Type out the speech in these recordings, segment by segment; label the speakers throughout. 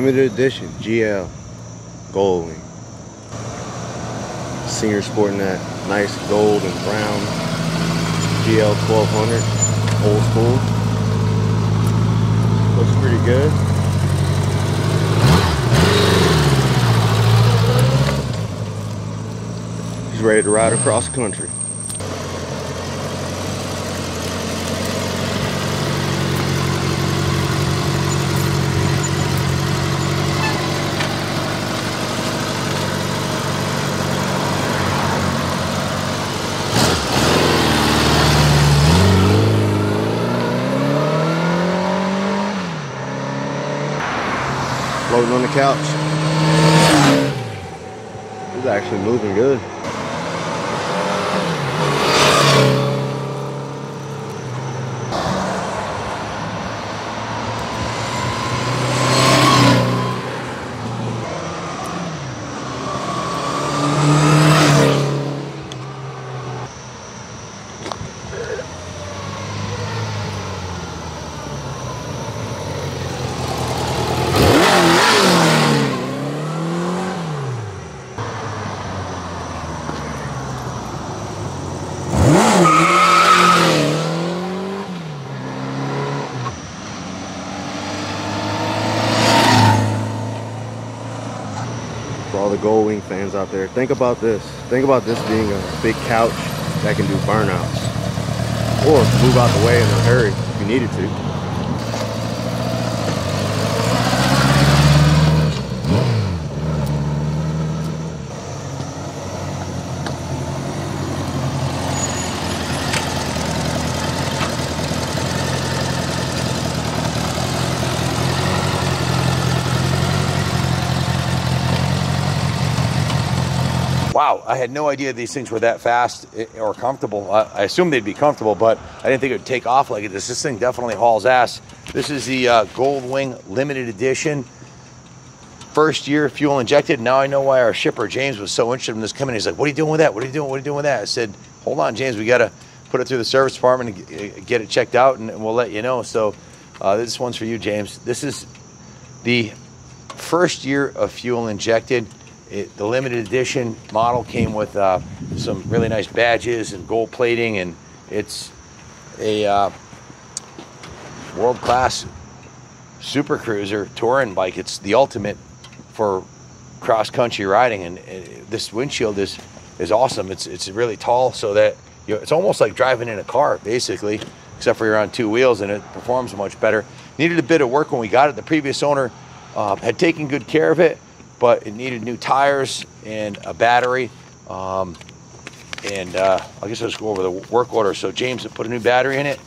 Speaker 1: limited edition GL Goldwing. Senior sporting that nice gold and brown GL1200 old school. Looks pretty good. He's ready to ride across the country. Floating on the couch. He's actually moving good. For all the Goldwing fans out there, think about this. Think about this being a big couch that can do burnouts. Or move out the way in a hurry if you needed to.
Speaker 2: Wow, I had no idea these things were that fast or comfortable. I assumed they'd be comfortable, but I didn't think it would take off like this. This thing definitely hauls ass. This is the Goldwing limited edition. First year fuel injected. Now I know why our shipper James was so interested in this coming. He's like, what are you doing with that? What are you doing? What are you doing with that? I said, hold on, James, we got to put it through the service department and get it checked out, and we'll let you know. So this one's for you, James. This is the first year of fuel injected. The limited edition model came with some really nice badges and gold plating, and it's a world-class super cruiser touring bike. It's the ultimate for cross-country riding, and this windshield is awesome. It's really tall, so that it's almost like driving in a car, basically, except for you're on two wheels, and it performs much better. Needed a bit of work when we got it. The previous owner had taken good care of it, but it needed new tires and a battery. I guess I'll just go over the work order. So James had put a new battery in it,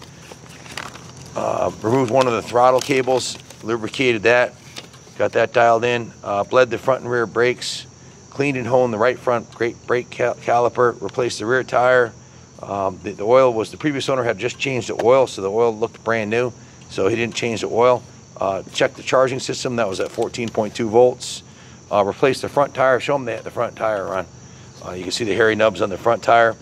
Speaker 2: removed one of the throttle cables, lubricated that, got that dialed in, bled the front and rear brakes, cleaned and honed the right front brake caliper, replaced the rear tire. The oil was, the previous owner had just changed the oil, so the oil looked brand new, so he didn't change the oil. Checked the charging system, that was at 14.2 volts. Replaced the front tire. Show them the front tire on. You can see the hairy nubs on the front tire.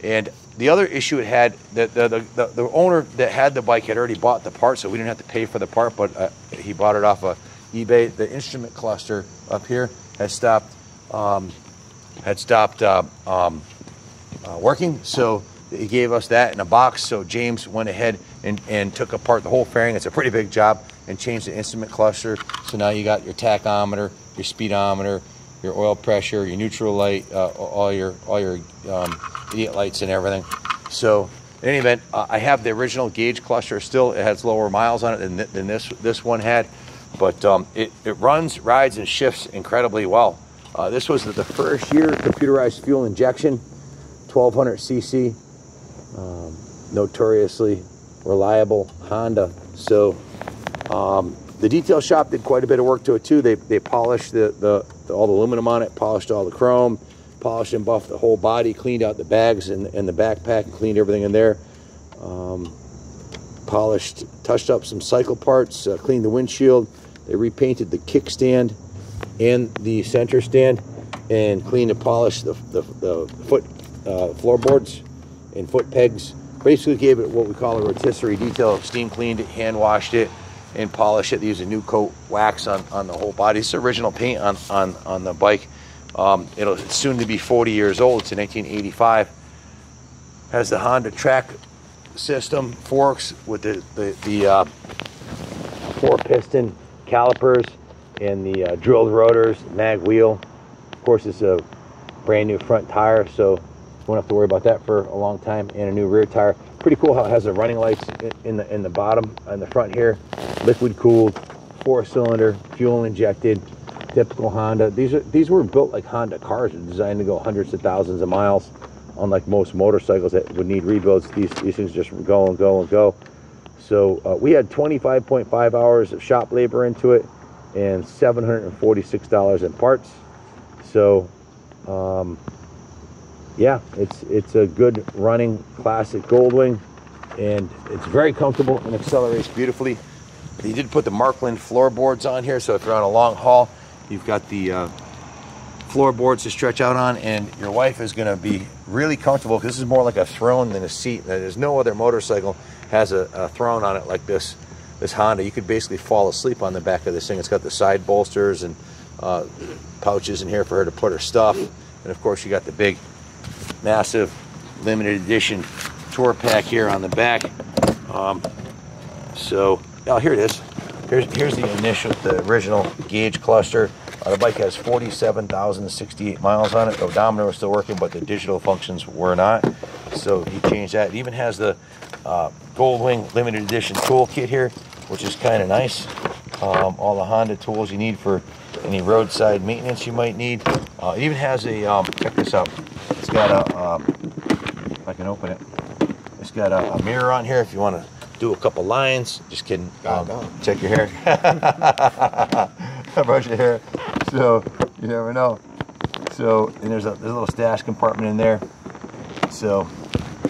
Speaker 2: And the other issue it had, the owner that had the bike had already bought the part, so we didn't have to pay for the part, but he bought it off of eBay. The instrument cluster up here had stopped working, so he gave us that in a box. So James went ahead and took apart the whole fairing. It's a pretty big job, and changed the instrument cluster. So now you got your tachometer, your speedometer, your oil pressure, your neutral light, all your idiot lights and everything. So in any event, I have the original gauge cluster still. It has lower miles on it than this one had, but it runs, rides, and shifts incredibly well. This was the first year computerized fuel injection, 1200 cc, notoriously reliable Honda. So the detail shop did quite a bit of work to it too. They polished all the aluminum on it, polished all the chrome, polished and buffed the whole body, cleaned out the bags and the backpack, and cleaned everything in there. Polished, touched up some cycle parts, cleaned the windshield. They repainted the kickstand and the center stand, and cleaned and polished the foot floorboards and foot pegs. Basically gave it what we call a rotisserie detail. Steam cleaned it, hand washed it, and polish it. They use a new coat wax on the whole body. It's original paint on the bike. It's soon to be 40 years old. It's a 1985. Has the Honda track system, forks with the 4-piston calipers and the drilled rotors, mag wheel. Of course, it's a brand new front tire, so you won't have to worry about that for a long time, and a new rear tire. Pretty cool how it has the running lights in the bottom and the front here. Liquid cooled, 4-cylinder, fuel injected, typical Honda. These were built like Honda cars, designed to go hundreds of thousands of miles. Unlike most motorcycles that would need rebuilds, these things just go and go and go. So we had 25.5 hours of shop labor into it and $746 in parts. So yeah, it's a good running classic Goldwing, and it's very comfortable and accelerates beautifully. They did put the Markland floorboards on here, so if you're on a long haul, you've got the floorboards to stretch out on, and your wife is going to be really comfortable because this is more like a throne than a seat. There's no other motorcycle has a throne on it like this Honda. You could basically fall asleep on the back of this thing. It's got the side bolsters and pouches in here for her to put her stuff, and of course you got the big massive limited edition tour pack here on the back. So here it is. Here's the original gauge cluster. The bike has 47,068 miles on it. The odometer was still working, but the digital functions were not. So he changed that. It even has the Goldwing limited edition toolkit here, which is kind of nice. All the Honda tools you need for any roadside maintenance you might need. It even has a, check this out. It's got a, if I can open it, it's got a mirror on here if you want to do a couple lines. Just kidding. Check your hair. Brush your hair. So you never know. So, and there's a little stash compartment in there. So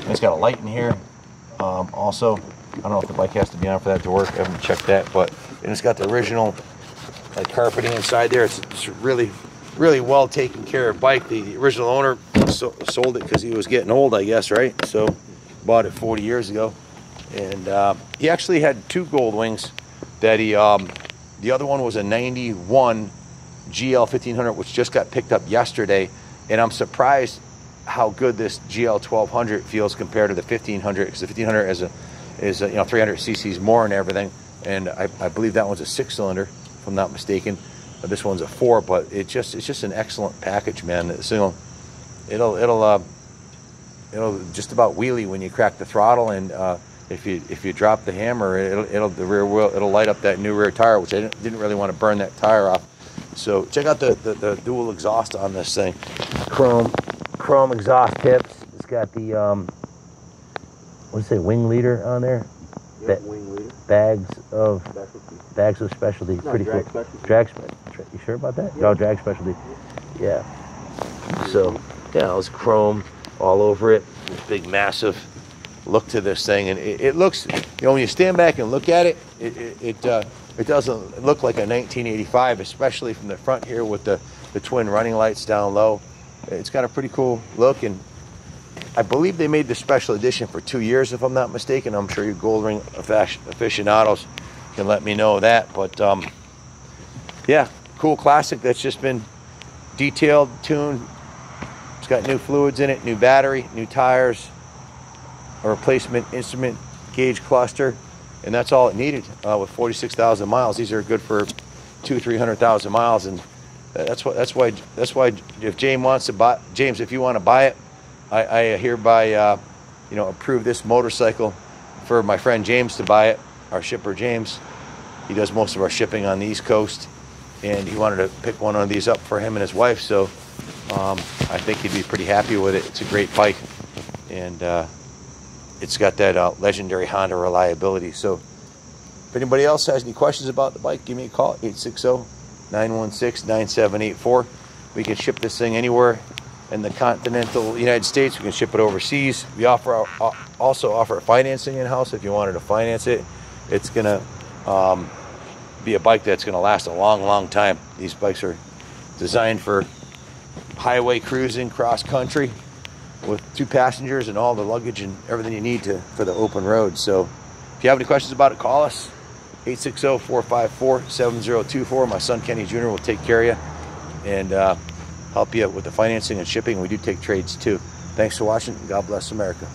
Speaker 2: it's got a light in here. Also, I don't know if the bike has to be on for that to work. I haven't checked that, but and it's got the original like carpeting inside there. It's really well taken care of bike. The original owner sold it because he was getting old, I guess, right? So bought it 40 years ago, and he actually had 2 Goldwings that he the other one was a 91 GL1200, which just got picked up yesterday, and I'm surprised how good this GL1200 feels compared to the 1500, because the 1500 is 300 cc's more and everything, and I believe that one's a 6-cylinder if I'm not mistaken. This one's a 4, but it's just an excellent package, man. It'll just about wheelie when you crack the throttle, and if you drop the hammer, the rear wheel, it'll light up that new rear tire, which I didn't really want to burn that tire off. So check out the dual exhaust on this thing. Chrome exhaust tips. It's got the what does it say, wing leader on there?
Speaker 1: Yep, wing leader.
Speaker 2: Bags of specialty.
Speaker 1: No,
Speaker 2: pretty
Speaker 1: drag
Speaker 2: cool.
Speaker 1: specialty.
Speaker 2: Drag specialty. You sure about that?
Speaker 1: Yep.
Speaker 2: No, drag specialty. Yeah. So yeah, it was chrome all over it. Big massive look to this thing, and it looks, when you stand back and look at it, it doesn't look like a 1985, especially from the front here with the twin running lights down low. It's got a pretty cool look, and I believe they made the special edition for 2 years, if I'm not mistaken. I'm sure you Goldwing aficionados can let me know that, but yeah, cool classic that's just been detailed, tuned. It's got new fluids in it, new battery, new tires, a replacement instrument gauge cluster, and that's all it needed. With 46,000 miles, these are good for 200,000-300,000 miles, and that's why if James wants to buy, James, if you want to buy it, I hereby approve this motorcycle for my friend James to buy it. Our shipper James, he does most of our shipping on the East Coast, and he wanted to pick one of these up for him and his wife. So I think he'd be pretty happy with it. It's a great bike, and it's got that legendary Honda reliability. So if anybody else has any questions about the bike, give me a call, 860-916-9784. We can ship this thing anywhere in the continental United States. We can ship it overseas. We also offer financing in-house if you wanted to finance it. It's going to be a bike that's going to last a long time. These bikes are designed for highway cruising, cross-country, with 2 passengers and all the luggage and everything you need for the open road. So if you have any questions about it, call us. 860-454-7024. My son Kenny Jr. will take care of you and help you with the financing and shipping. We do take trades too. Thanks for watching. God bless America.